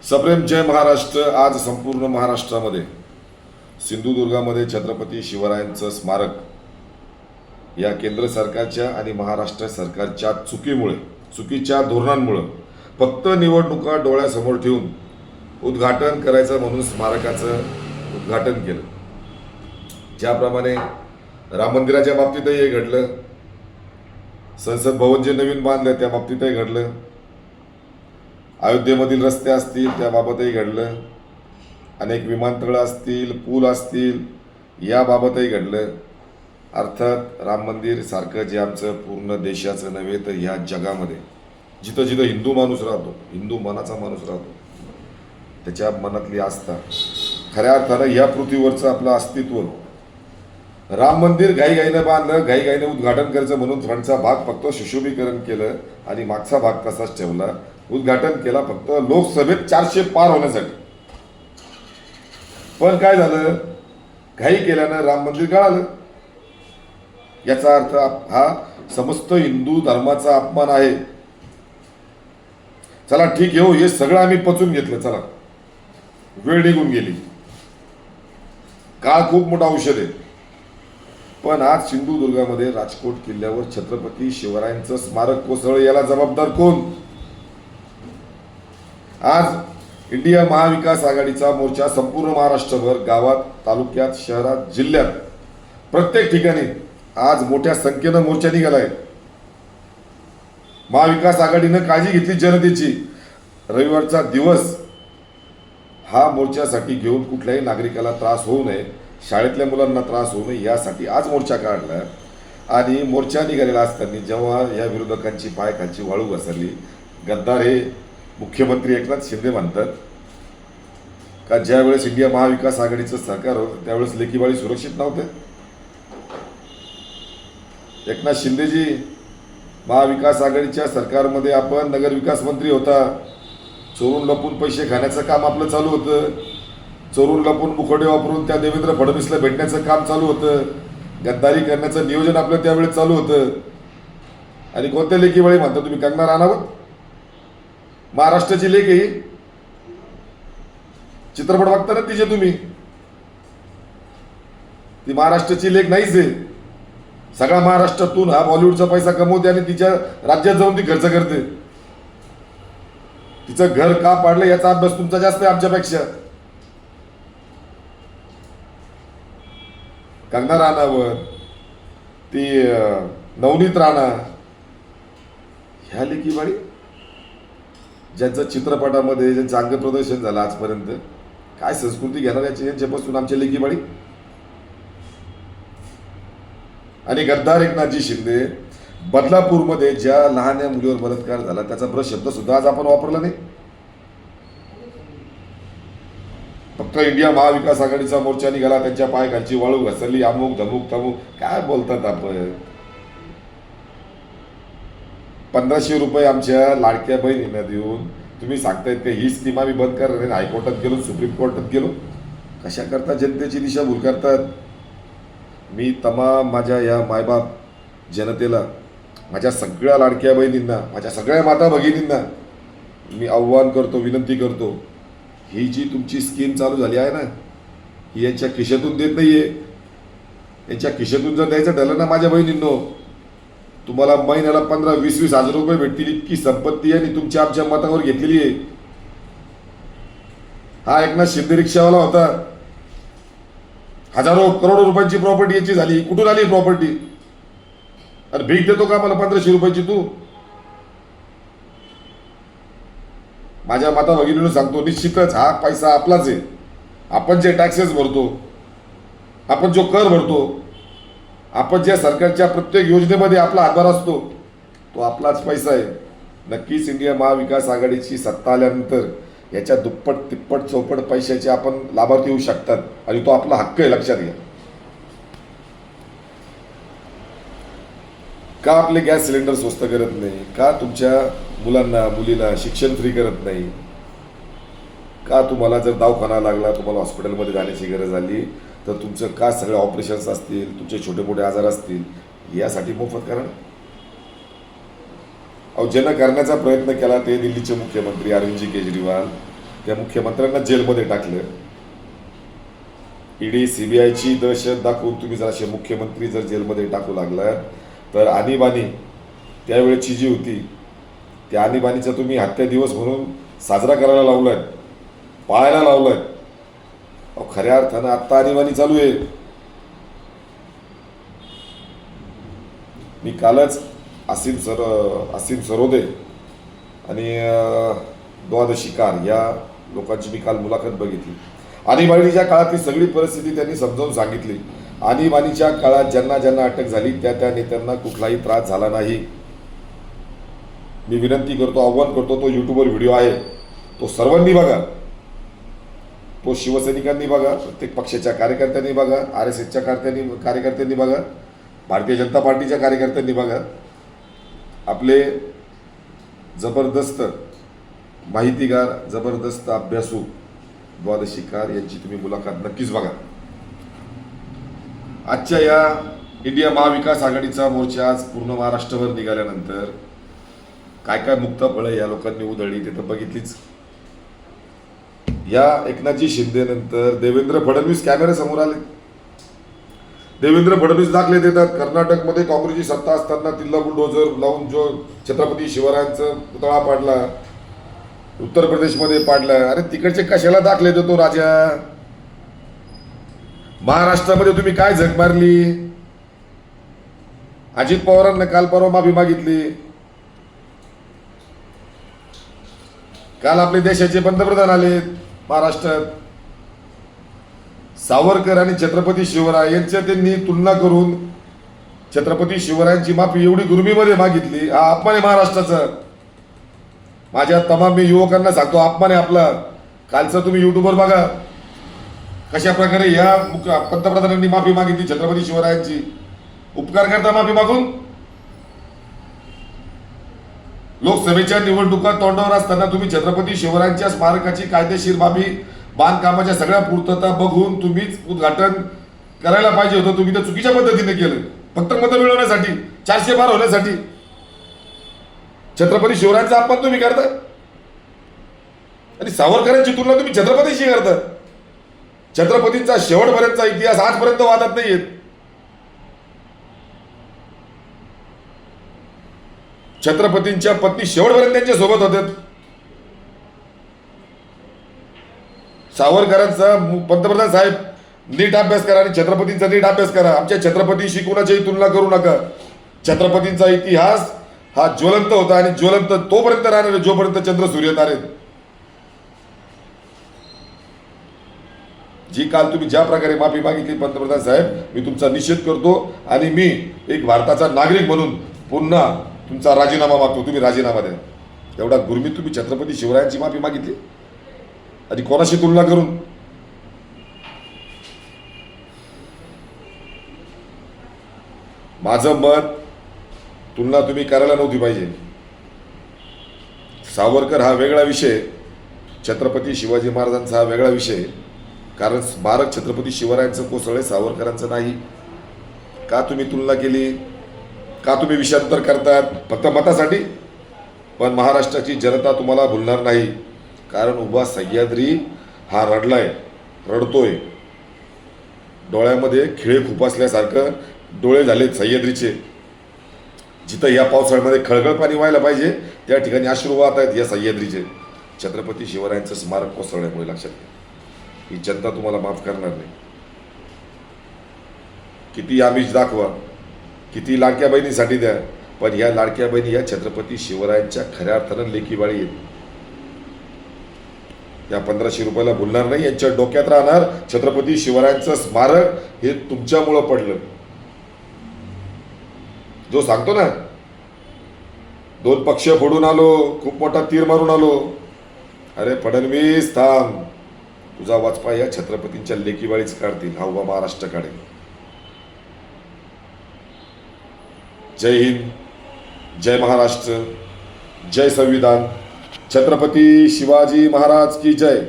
सप्रेम जय महाराष्ट्र। आज संपूर्ण महाराष्ट्रामध्ये सिंधुदुर्गामध्ये छत्रपती शिवरायांचं स्मारक या केंद्र सरकारच्या आणि महाराष्ट्र सरकारच्या चुकीच्या धोरणांमुळे फक्त निवडणुका डोळ्यासमोर ठेवून उद्घाटन करायचं म्हणून स्मारकाचं उद्घाटन केलं। ज्याप्रमाणे राम मंदिराच्या बाबतीतही हे घडलं, संसद भवन जे नवीन बांधलं त्या बाबतीतही घडलं, अयोध्येमधील रस्ते असतील त्याबाबतही घडलं, अनेक विमानतळ असतील, पूल असतील याबाबतही घडलं। अर्थात राम मंदिर सारखं जे आमचं पूर्ण देशाचं नव्हे तर ह्या जगामध्ये जिथं जिथं हिंदू माणूस राहतो, हिंदू मनाचा माणूस राहतो, त्याच्या मनातली आस्था, खऱ्या अर्थानं ह्या पृथ्वीवरचं आपलं अस्तित्व, राम मंदिर घाईघाईनं बांधलं, घाईघाईनं उद्घाटन करायचं म्हणून फ्रंटचा भाग फक्त सुशोभीकरण केलं आणि मागचा भाग तसाच ठेवला। उद्घाटन केला फक्त लोकसभेत 400 पार होण्यासाठी। पण काय झालं, घाई केल्यानं राम मंदिर गळालं। याचा अर्थ हा समस्त हिंदू धर्माचा अपमान आहे। चला ठीक आहे, हे सगळं आम्ही पचून घेतलं, चला वेळ निघून गेली, काळ खूप मोठा औषध आहे। पण आज सिंधुदुर्गामध्ये राजकोट किल्ल्यावर छत्रपती शिवरायांचं स्मारक कोसळलं, याला जबाबदार कोण? आज इंडिया महाविकास आघाडीचा मोर्चा संपूर्ण महाराष्ट्रभर, गावात, तालुक्यात, शहरात, जिल्ह्यात, प्रत्येक ठिकाणी आज मोठ्या संख्येनं मोर्चा निघालाय। महाविकास आघाडीनं काळजी घेतली जनतेची। रविवारचा दिवस हा मोर्चासाठी घेऊन कुठल्याही नागरिकाला त्रास होऊ नये, शाळेतल्या मुलांना त्रास होऊ नये यासाठी आज मोर्चा काढला। आणि मोर्चा निघालेला असताना जेव्हा या विरोधकांची पायाखालची वाळू घसरली, गद्दार हे मुख्यमंत्री एकनाथ शिंदे म्हणतात का ज्यावेळेस इंडिया महाविकास आघाडीचं सरकार होतं त्यावेळेस लेकीबाळी सुरक्षित नव्हते। एकनाथ शिंदेजी महाविकास आघाडीच्या सरकारमध्ये आपण नगरविकास मंत्री होता, चोरून लपून पैसे खाण्याचं काम आपलं चालू होतं, चोरून लपून मुखोटे वापरून त्या देवेंद्र फडणवीसला भेटण्याचं काम चालू होतं, गद्दारी करण्याचं नियोजन आपलं त्यावेळेस चालू होतं। आणि कोणत्या लेकीबाळी म्हणता तुम्ही? कंगना राणावत महाराष्ट्राची लेख आहे, चित्रपट बघता ना तिचे तुम्ही, ती महाराष्ट्राची लेख नाहीच आहे। सगळा महाराष्ट्रातून हा बॉलिवूडचा पैसा कमवते आणि तिच्या राज्यात जाऊन ती खर्च करते। तिचं घर का पाडलं याचा अभ्यास तुमचा जास्त आहे आमच्यापेक्षा। कंगना राणावत, ती नवनीत राणा, ह्या लेकीबाळी ज्यांचं चित्रपटामध्ये ज्यांचं अंग प्रदर्शन झालं आजपर्यंत, काय संस्कृती घेणार यांच्यापासून आमच्या लेकीबाळी? आणि गद्दार एकनाथजी शिंदे, बदलापूरमध्ये ज्या लहान मुलीवर बलात्कार झाला त्याचा शब्द सुद्धा आज आपण वापरला नाही। फक्त इंडिया महाविकास आघाडीचा मोर्चा निघाला, त्यांच्या पायाखालची वाळू घसरली, अमुक धमुक तमुक, काय बोलतात आपण? 1500 रुपये आमच्या लाडक्या बहिणींना देऊन तुम्ही सांगतायत की ही स्कीम आम्ही बंद करणार, हायकोर्टात गेलो, सुप्रीम कोर्टात गेलो, कशा करता जनतेची दिशाभूल करतात? मी तमाम माझ्या या मायबाप जनतेला, माझ्या सगळ्या लाडक्या बहिणींना, माझ्या सगळ्या माता भगिनींना मी आव्हान करतो, विनंती करतो, ही जी तुमची स्कीम चालू झाली आहे ना, ही यांच्या खिशातून देत नाहीये। यांच्या खिशातून जर द्यायचं ठरलं ना माझ्या बहिणींनो, तुम्हाला महिन्याला 15-20 हजार रुपये भेटतील इतकी संपत्ती आणि तुमच्या आमच्या मतावर घेतलेली आहे। हा एकनाथ शिंदे रिक्षावाला होता, हजारो करोडो रुपयांची प्रॉपर्टी याची झाली, कुठून आली प्रॉपर्टी? अरे भीक देतो का मला 1500 रुपयाची तू? माझ्या माता भगिनीला सांगतो, निश्चितच हा पैसा आपलाच आहे। आपण जे टॅक्सेस भरतो, आपण जो कर भरतो, आपण ज्या सरकारच्या प्रत्येक योजनेमध्ये आपला हातभार असतो, तो आपलाच पैसा आहे। नक्कीच इंडिया महाविकास आघाडीची सत्ता आल्यानंतर याच्या दुप्पट तिप्पट चौपट पैशाचे आपण लाभार्थी होऊ शकतात आणि तो आपला हक्क आहे, लक्षात घ्या। का आपले गॅस सिलेंडर स्वस्त करत नाही? का तुमच्या मुलांना मुलीला शिक्षण फ्री करत नाही? का तुम्हाला जर दवाखाना लागला, तुम्हाला हॉस्पिटलमध्ये जाण्याची गरज आली तर तुमचं का सगळे ऑपरेशन्स असतील, तुमचे छोटे मोठे आजार असतील, यासाठी मोफत करा। अहो ज्यानं करण्याचा प्रयत्न केला ते दिल्लीचे मुख्यमंत्री अरविंदजी केजरीवाल, त्या मुख्यमंत्र्यांना जेलमध्ये टाकलं. ईडी सीबीआयची दहशत दाखवून तुम्ही जर असे मुख्यमंत्री जर जेलमध्ये टाकू लागला तर आणीबाणी त्यावेळेची जी होती त्या आणीबाणीचा तुम्ही हत्या दिवस म्हणून साजरा करायला लावलाय, पाळायला लावलाय. खऱ्या अर्थानं आत्ता आणीबाणी चालू आहे. मी कालच असीम सरोदे आणि द्वादशिकार या लोकांची मी काल मुलाखत बघितली. आणीबाणीच्या काळातली सगळी परिस्थिती त्यांनी समजावून सांगितली. आणीबाणीच्या काळात ज्यांना ज्यांना अटक झाली त्या त्या नेत्यांना कुठलाही त्रास झाला नाही. मी विनंती करतो, आव्हान करतो, तो यूट्यूबवर व्हिडिओ आहे, तो सर्वांनी बघा. तो शिवसैनिकांनी बघा, प्रत्येक पक्षाच्या कार्यकर्त्यांनी बघा, RSSच्या कार्यकर्त्यांनी बघा, भारतीय जनता पार्टीच्या कार्यकर्त्यांनी बघा. आपले जबरदस्त माहितीगार, जबरदस्त अभ्यासू द्वादशिकार यांची तुम्ही मुलाखत नक्कीच बघा. आजच्या या इंडिया महाविकास आघाडीचा मोर्चा आज पूर्ण महाराष्ट्रभर निघाल्यानंतर काय काय मुक्त फळं या लोकांनी उधळली ते तर बघितलीच. या एकनाथजी शिंदे नंतर देवेंद्र फडणवीस कॅमेऱ्यासमोर आले. देवेंद्र फडणवीस दाखले देतात. कर्नाटकमध्ये काँग्रेसची सत्ता असताना तिल्ला बुलडोझर लावून जो छत्रपती शिवरायांचा पुतळा पाडला, उत्तर प्रदेशमध्ये पाडला. अरे तिकडचे कशाला दाखले देतो राजा? महाराष्ट्रामध्ये तुम्ही काय झक मारली? अजित पवारांना काल परवा माफी मागितली. काल आपले देशाचे पंतप्रधान आले महाराष्ट्रात. सावरकर आणि छत्रपती शिवराय यांच्या त्यांनी तुलना करून छत्रपती शिवरायांची माफी एवढी गुरमीमध्ये मागितली. हा अपमान आहे महाराष्ट्राचा. माझ्या तमाम मी युवकांना सांगतो, अपमान आहे आपला. कालचं तुम्ही युट्यूबवर बघा कशा प्रकारे या पंतप्रधानांनी माफी मागितली छत्रपती शिवरायांची. उपकार करता माफी मागून. लोकसभेच्या निवडणुका तोंडावर असताना तुम्ही छत्रपती शिवरायांच्या स्मारकाची कायदेशीर बाबी बांधकामाच्या सगळ्या पूर्तता बघून तुम्हीच उद्घाटन करायला पाहिजे होतं. तुम्ही तर चुकीच्या पद्धतीने केलं, फक्त मतं मिळवण्यासाठी, 400 पार होण्यासाठी. छत्रपती शिवरायांचा अपमान तुम्ही करता आणि सावरकरांची तुलना तुम्ही छत्रपतीशी करता. छत्रपतींचा शेवटपर्यंतचा इतिहास आजपर्यंत वादात नाहीये. छत्रपतींच्या पत्नी शेवटपर्यंत त्यांच्या सोबत होत्या. सावरकरांचा पंतप्रधान साहेब नीट अभ्यास करा आणि छत्रपतींचा नीट अभ्यास करा. आमच्या छत्रपतीशी कोणाच्याही तुलना करू नका. छत्रपतींचा इतिहास हा ज्वलंत होता आणि ज्वलंत तोपर्यंत राहणार जोपर्यंत चंद्र सूर्य तारे. जी काल तुम्ही ज्या प्रकारे माफी मागितली पंतप्रधान साहेब, मी तुमचा निषेध करतो आणि मी एक भारताचा नागरिक म्हणून पुन्हा तुमचा राजीनामा मागतो. तुम्ही राजीनामा द्या. एवढा गुरमीत तुम्ही छत्रपती शिवरायांची माफी मागितली आणि कोणाशी तुलना करून. माझं मत, तुलना तुम्ही करायला नव्हती पाहिजे. सावरकर हा वेगळा विषय, छत्रपती शिवाजी महाराजांचा हा वेगळा विषय. कारण स्मारक छत्रपती शिवरायांचं कोसळले, सावरकरांचं नाही. का तुम्ही तुलना केली? का तुम्ही विषयांतर करतात? फक्त मतासाठी. पण महाराष्ट्राची जनता तुम्हाला भुलणार नाही. कारण उभा सह्याद्री हा रडलाय, रडतोय. डोळ्यामध्ये खिळे खुपासल्यासारखं डोळे झालेत सह्याद्रीचे. जिथं या पावसाळ्यामध्ये खळखळ पाणी व्हायला पाहिजे त्या ठिकाणी अश्रू वाहत आहेत या सह्याद्रीचे. छत्रपती शिवरायांचं स्मारक कोसळल्यामुळे. लक्षात घ्या, ही जनता तुम्हाला माफ करणार नाही. किती आमिष दाखवा, किती लाडक्या बहिणीसाठी द्या, पण या लाडक्या बहिणी या छत्रपती शिवरायांच्या खऱ्या अर्थानं लेकीबाळी आहेत. या 1500 रुपयाला भुलणार नाही. यांच्या डोक्यात राहणार छत्रपती शिवरायांचं स्मारक हे तुमच्यामुळं पडलं. जो सांगतो ना, 2 पक्ष फोडून आलो, खूप मोठा तीर मारून आलो. अरे फडणवीस थांब, तुझा वाचपा या छत्रपतींच्या लेकीबाळीच काढतील. हा उभा महाराष्ट्र काढेल. जय हिंद, जय महाराष्ट्र, जय संविधान. छत्रपती शिवाजी महाराज की जय.